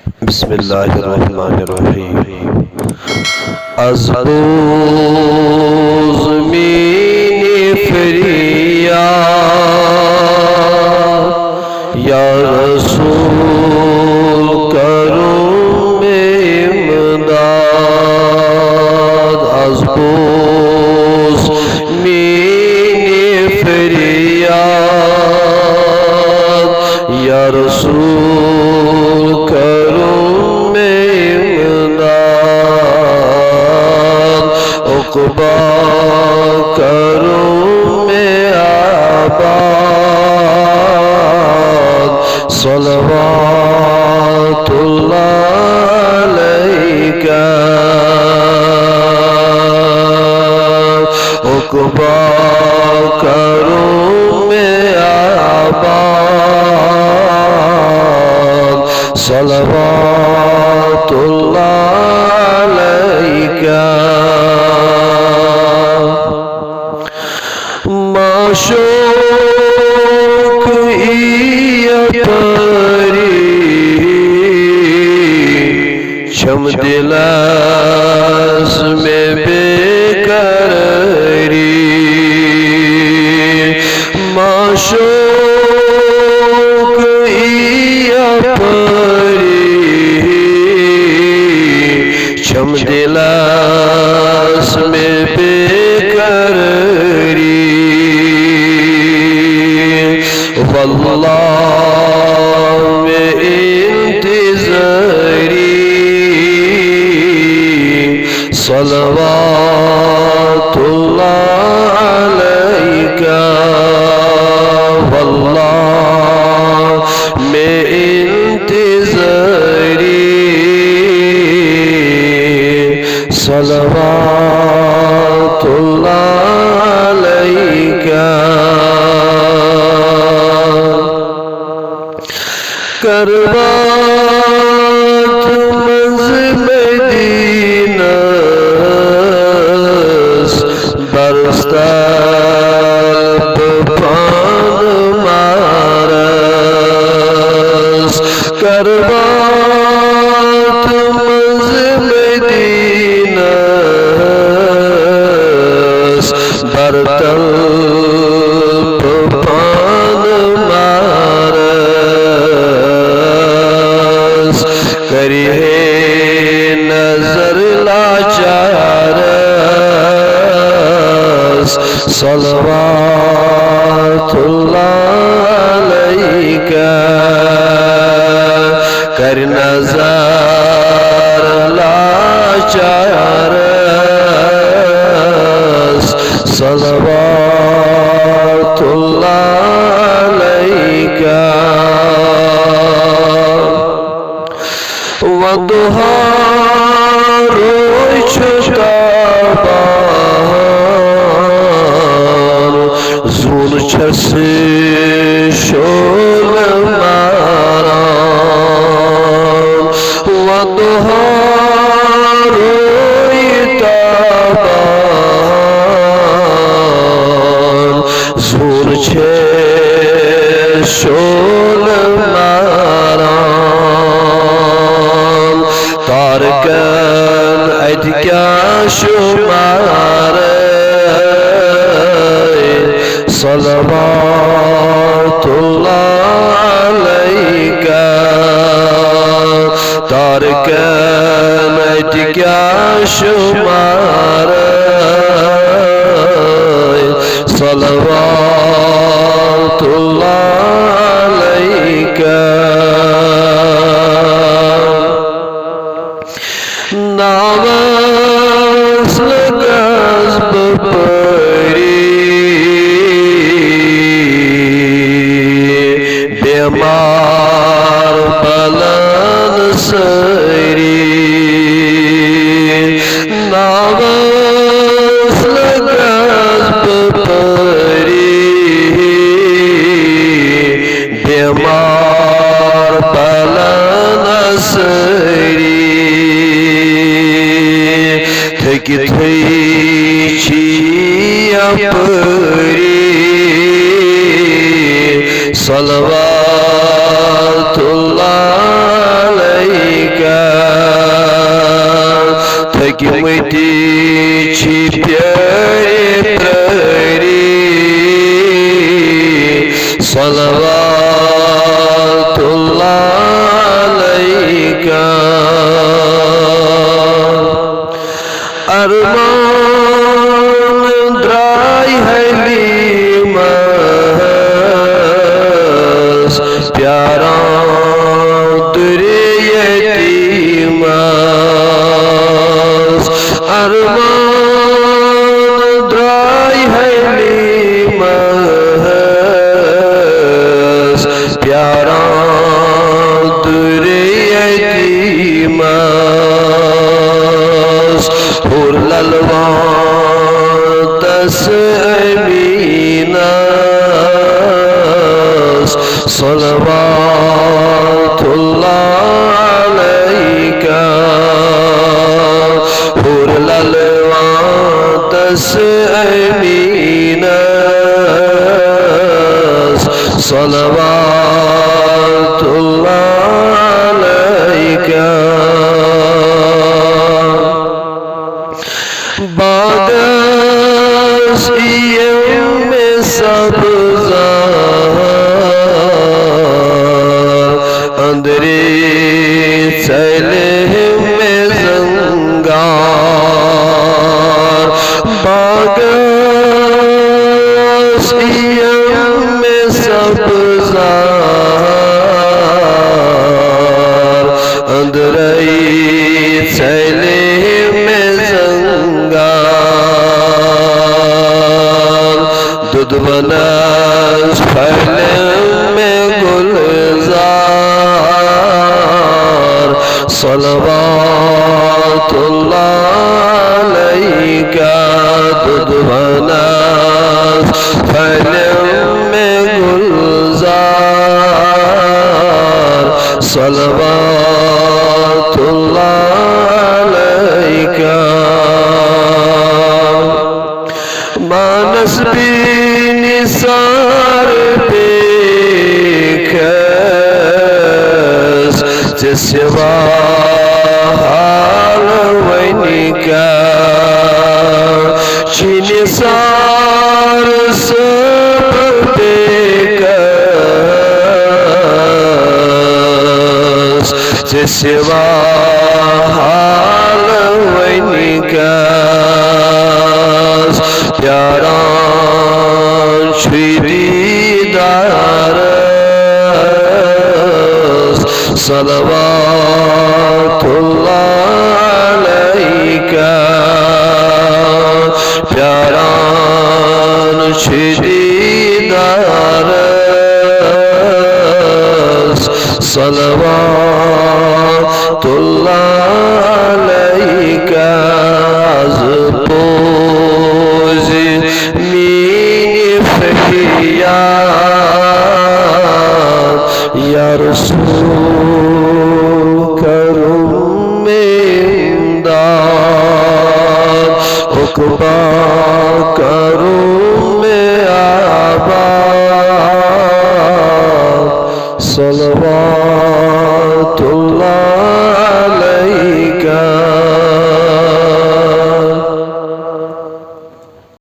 बिस्मिल्लाहिर्रहमानिर्रहीम। अज़बोज़ मीनी फ़रियाद या रसूल करूं में इमदाद। अज़बोज़ मीनी फ़रियाद या रसूल करूं में इमदाद। उक़बा करूं में आबाद। सलवातुल्लाह अलैका। उक़बा करूं में आबाद। सलवातुल्लाह अलैका। माशूक़ परी छम दिलास में बेकरारी। माशूक़ परी छम दिलास में बेकरारी। वल्लाह में इंतज़ारी। सलवातुल्लाह अलैका। वल्लाह में इंतज़ारी। सलवातुल्लाह अलैका। करवात मंज़िल मदीना बरसता पान मारस। करवात मंज़िल मदीना बरतल पान मारस। करी है नजर लाचार। सलवातुल्लाह अलैका। कर नजर लाचार। सलवातुल्लाह अलैका। वदुहा रोय छुटाबार ज़ून छस शोल मारान। वदुहा रोय ताबार ज़ून छस शोल मारान। तारकन अद क्या शुमार। सलवातुल्लाह अलैका। तारकन अद क्या शुमार। सलवातुल्लाह अलैका। नावास गज़ब परी बीमार बलन सरी। नावास गज़ब परी बीमार बलन सरी। थकी थी अपरी। सलवातुल्लाह अलैका। मिटेছি प्यारे प्यारे सलवातुल्लाह अलैका अरमान द्राई है लीमस प्यारा दुरे यतीमस अरमान द्राई है लीमस प्यारा दुरे यतीमस हुर ललवा तस अमीनास सलवातुल्लाह अलैका हुर ललवा तस अमीनास सलवातुल्लाह अलैका बादस में सब्ज़ार अंदरे चले में ज़ंगार बादस में सब्ज़ार अंदरे चले दुदवनस फैले में गुलजार सलवातुल्लाह अलैका दुदवनस फैले में गुलजार सलवातुल्लाह अलैका मानस भी निसार पेखस जिसवा हाल वैनिका निसार सब पेखस जिसवा हाल वैनिका प्यारा दीदार सलवातुल्लाह अलैका प्यारा दीदार सलवातुल्लाह अलैका या रसूल